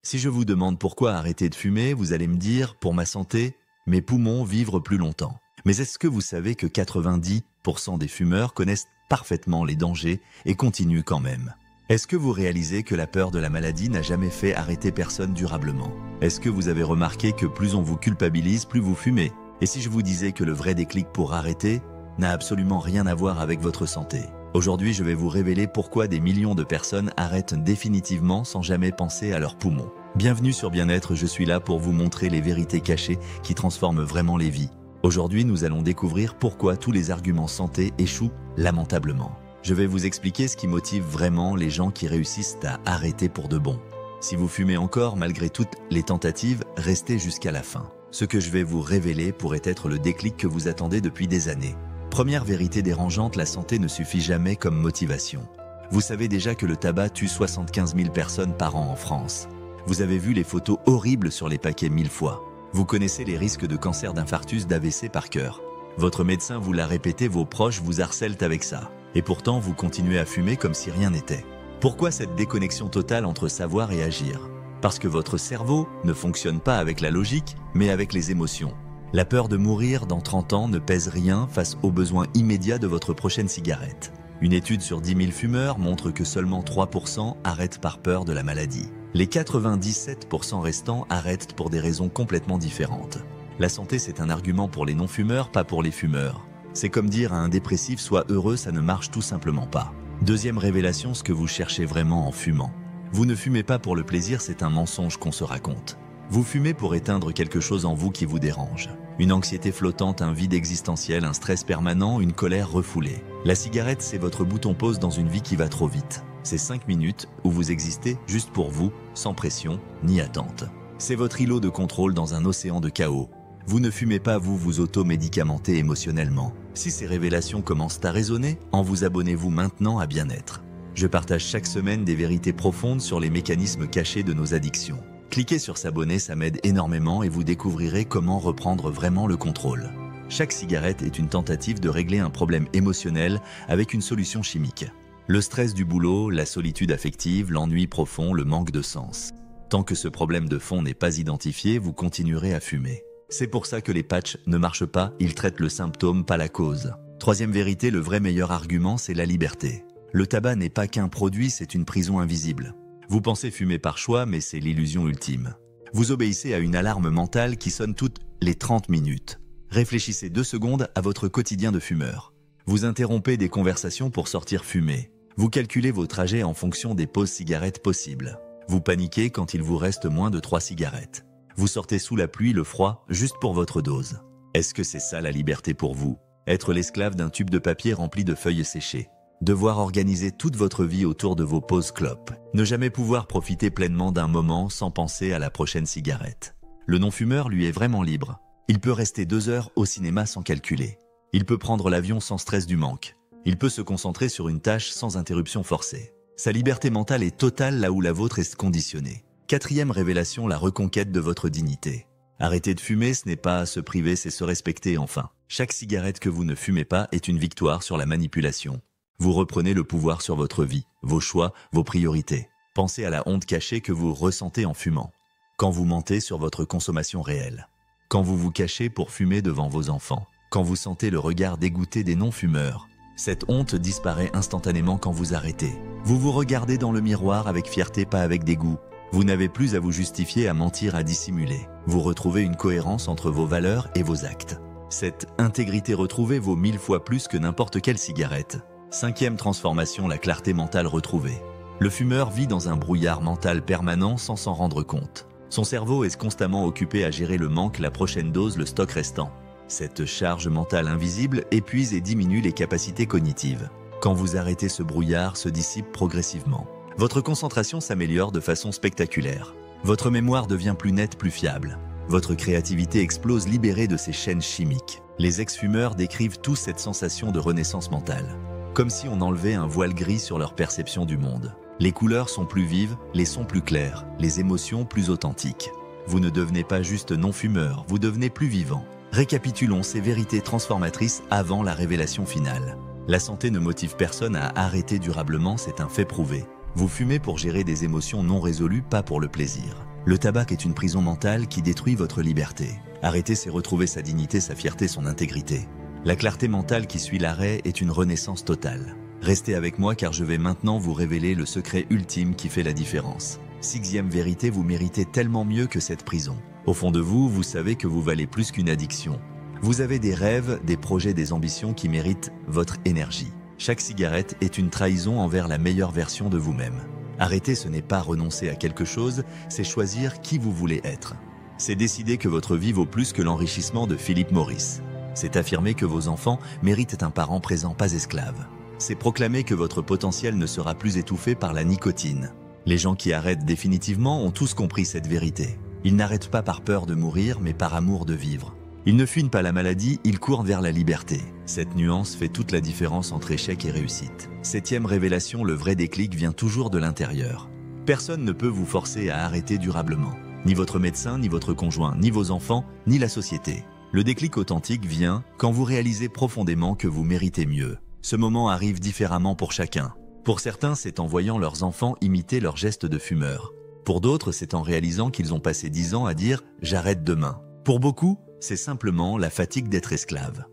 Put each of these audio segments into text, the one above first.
Si je vous demande pourquoi arrêter de fumer, vous allez me dire « pour ma santé, mes poumons vivre plus longtemps ». Mais est-ce que vous savez que 90% des fumeurs connaissent parfaitement les dangers et continuent quand même? Est-ce que vous réalisez que la peur de la maladie n'a jamais fait arrêter personne durablement? Est-ce que vous avez remarqué que plus on vous culpabilise, plus vous fumez? Et si je vous disais que le vrai déclic pour arrêter n'a absolument rien à voir avec votre santé? Aujourd'hui, je vais vous révéler pourquoi des millions de personnes arrêtent définitivement sans jamais penser à leurs poumons. Bienvenue sur Bien-être, je suis là pour vous montrer les vérités cachées qui transforment vraiment les vies. Aujourd'hui, nous allons découvrir pourquoi tous les arguments santé échouent lamentablement. Je vais vous expliquer ce qui motive vraiment les gens qui réussissent à arrêter pour de bon. Si vous fumez encore malgré toutes les tentatives, restez jusqu'à la fin. Ce que je vais vous révéler pourrait être le déclic que vous attendez depuis des années. Première vérité dérangeante, la santé ne suffit jamais comme motivation. Vous savez déjà que le tabac tue 75 000 personnes par an en France. Vous avez vu les photos horribles sur les paquets 1000 fois. Vous connaissez les risques de cancer, d'infarctus, d'AVC par cœur. Votre médecin vous l'a répété, vos proches vous harcèlent avec ça. Et pourtant, vous continuez à fumer comme si rien n'était. Pourquoi cette déconnexion totale entre savoir et agir? Parce que votre cerveau ne fonctionne pas avec la logique, mais avec les émotions. La peur de mourir dans 30 ans ne pèse rien face aux besoins immédiats de votre prochaine cigarette. Une étude sur 10 000 fumeurs montre que seulement 3% arrêtent par peur de la maladie. Les 97% restants arrêtent pour des raisons complètement différentes. La santé, c'est un argument pour les non-fumeurs, pas pour les fumeurs. C'est comme dire à un dépressif « sois heureux », ça ne marche tout simplement pas. Deuxième révélation, ce que vous cherchez vraiment en fumant. Vous ne fumez pas pour le plaisir, c'est un mensonge qu'on se raconte. Vous fumez pour éteindre quelque chose en vous qui vous dérange. Une anxiété flottante, un vide existentiel, un stress permanent, une colère refoulée. La cigarette, c'est votre bouton pause dans une vie qui va trop vite. C'est 5 minutes où vous existez juste pour vous, sans pression ni attente. C'est votre îlot de contrôle dans un océan de chaos. Vous ne fumez pas, vous vous auto-médicamentez émotionnellement. Si ces révélations commencent à résonner, vous abonnez-vous maintenant à Bien-être. Je partage chaque semaine des vérités profondes sur les mécanismes cachés de nos addictions. Cliquez sur s'abonner, ça m'aide énormément et vous découvrirez comment reprendre vraiment le contrôle. Chaque cigarette est une tentative de régler un problème émotionnel avec une solution chimique. Le stress du boulot, la solitude affective, l'ennui profond, le manque de sens. Tant que ce problème de fond n'est pas identifié, vous continuerez à fumer. C'est pour ça que les patchs ne marchent pas, ils traitent le symptôme, pas la cause. Troisième vérité, le vrai meilleur argument, c'est la liberté. Le tabac n'est pas qu'un produit, c'est une prison invisible. Vous pensez fumer par choix, mais c'est l'illusion ultime. Vous obéissez à une alarme mentale qui sonne toutes les 30 minutes. Réfléchissez 2 secondes à votre quotidien de fumeur. Vous interrompez des conversations pour sortir fumer. Vous calculez vos trajets en fonction des pauses cigarettes possibles. Vous paniquez quand il vous reste moins de 3 cigarettes. Vous sortez sous la pluie, le froid, juste pour votre dose. Est-ce que c'est ça la liberté pour vous? Être l'esclave d'un tube de papier rempli de feuilles séchées. Devoir organiser toute votre vie autour de vos pauses clopes. Ne jamais pouvoir profiter pleinement d'un moment sans penser à la prochaine cigarette. Le non-fumeur, lui, est vraiment libre. Il peut rester 2 heures au cinéma sans calculer. Il peut prendre l'avion sans stress du manque. Il peut se concentrer sur une tâche sans interruption forcée. Sa liberté mentale est totale là où la vôtre est conditionnée. Quatrième révélation, la reconquête de votre dignité. Arrêter de fumer, ce n'est pas se priver, c'est se respecter enfin. Chaque cigarette que vous ne fumez pas est une victoire sur la manipulation. Vous reprenez le pouvoir sur votre vie, vos choix, vos priorités. Pensez à la honte cachée que vous ressentez en fumant. Quand vous mentez sur votre consommation réelle. Quand vous vous cachez pour fumer devant vos enfants. Quand vous sentez le regard dégoûté des non-fumeurs. Cette honte disparaît instantanément quand vous arrêtez. Vous vous regardez dans le miroir avec fierté, pas avec dégoût. Vous n'avez plus à vous justifier, à mentir, à dissimuler. Vous retrouvez une cohérence entre vos valeurs et vos actes. Cette intégrité retrouvée vaut 1000 fois plus que n'importe quelle cigarette. Cinquième transformation, la clarté mentale retrouvée. Le fumeur vit dans un brouillard mental permanent sans s'en rendre compte. Son cerveau est constamment occupé à gérer le manque, la prochaine dose, le stock restant. Cette charge mentale invisible épuise et diminue les capacités cognitives. Quand vous arrêtez, ce brouillard se dissipe progressivement. Votre concentration s'améliore de façon spectaculaire. Votre mémoire devient plus nette, plus fiable. Votre créativité explose libérée de ces chaînes chimiques. Les ex-fumeurs décrivent tous cette sensation de renaissance mentale. Comme si on enlevait un voile gris sur leur perception du monde. Les couleurs sont plus vives, les sons plus clairs, les émotions plus authentiques. Vous ne devenez pas juste non-fumeur, vous devenez plus vivant. Récapitulons ces vérités transformatrices avant la révélation finale. La santé ne motive personne à arrêter durablement, c'est un fait prouvé. Vous fumez pour gérer des émotions non résolues, pas pour le plaisir. Le tabac est une prison mentale qui détruit votre liberté. Arrêter, c'est retrouver sa dignité, sa fierté, son intégrité. La clarté mentale qui suit l'arrêt est une renaissance totale. Restez avec moi car je vais maintenant vous révéler le secret ultime qui fait la différence. 6e vérité, vous méritez tellement mieux que cette prison. Au fond de vous, vous savez que vous valez plus qu'une addiction. Vous avez des rêves, des projets, des ambitions qui méritent votre énergie. Chaque cigarette est une trahison envers la meilleure version de vous-même. Arrêter, ce n'est pas renoncer à quelque chose, c'est choisir qui vous voulez être. C'est décider que votre vie vaut plus que l'enrichissement de Philip Morris. C'est affirmer que vos enfants méritent un parent présent, pas esclave. C'est proclamer que votre potentiel ne sera plus étouffé par la nicotine. Les gens qui arrêtent définitivement ont tous compris cette vérité. Ils n'arrêtent pas par peur de mourir, mais par amour de vivre. Ils ne fuient pas la maladie, ils courent vers la liberté. Cette nuance fait toute la différence entre échec et réussite. 7e révélation, le vrai déclic vient toujours de l'intérieur. Personne ne peut vous forcer à arrêter durablement. Ni votre médecin, ni votre conjoint, ni vos enfants, ni la société. Le déclic authentique vient quand vous réalisez profondément que vous méritez mieux. Ce moment arrive différemment pour chacun. Pour certains, c'est en voyant leurs enfants imiter leurs gestes de fumeurs. Pour d'autres, c'est en réalisant qu'ils ont passé 10 ans à dire « j'arrête demain ». Pour beaucoup, c'est simplement la fatigue d'être esclave.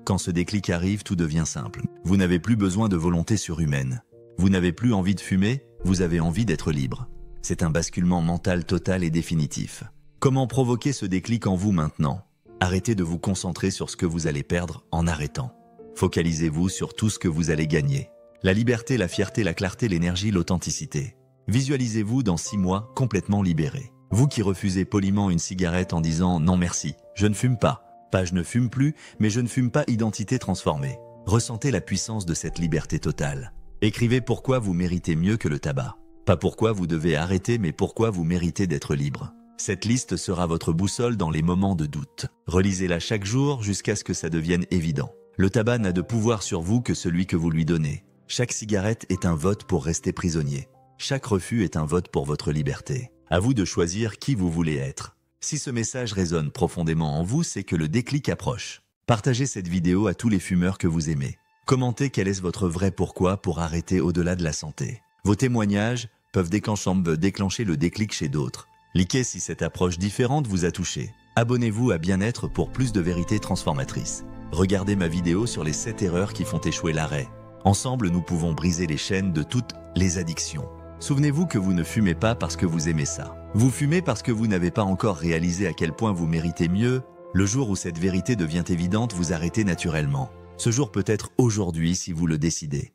Quand ce déclic arrive, tout devient simple. Vous n'avez plus besoin de volonté surhumaine. Vous n'avez plus envie de fumer, vous avez envie d'être libre. C'est un basculement mental total et définitif. Comment provoquer ce déclic en vous maintenant ? Arrêtez de vous concentrer sur ce que vous allez perdre en arrêtant. Focalisez-vous sur tout ce que vous allez gagner. La liberté, la fierté, la clarté, l'énergie, l'authenticité. Visualisez-vous dans 6 mois complètement libéré. Vous qui refusez poliment une cigarette en disant « non merci, je ne fume pas ». Pas « je ne fume plus », mais « je ne fume pas » identité transformée. Ressentez la puissance de cette liberté totale. Écrivez pourquoi vous méritez mieux que le tabac. Pas pourquoi vous devez arrêter, mais pourquoi vous méritez d'être libre. Cette liste sera votre boussole dans les moments de doute. Relisez-la chaque jour jusqu'à ce que ça devienne évident. Le tabac n'a de pouvoir sur vous que celui que vous lui donnez. Chaque cigarette est un vote pour rester prisonnier. Chaque refus est un vote pour votre liberté. À vous de choisir qui vous voulez être. Si ce message résonne profondément en vous, c'est que le déclic approche. Partagez cette vidéo à tous les fumeurs que vous aimez. Commentez quel est votre vrai pourquoi pour arrêter au-delà de la santé. Vos témoignages peuvent déclencher le déclic chez d'autres. Likez si cette approche différente vous a touché. Abonnez-vous à Bien-être pour plus de vérités transformatrices. Regardez ma vidéo sur les 7 erreurs qui font échouer l'arrêt. Ensemble, nous pouvons briser les chaînes de toutes les addictions. Souvenez-vous que vous ne fumez pas parce que vous aimez ça. Vous fumez parce que vous n'avez pas encore réalisé à quel point vous méritez mieux. Le jour où cette vérité devient évidente, vous arrêtez naturellement. Ce jour peut être aujourd'hui si vous le décidez.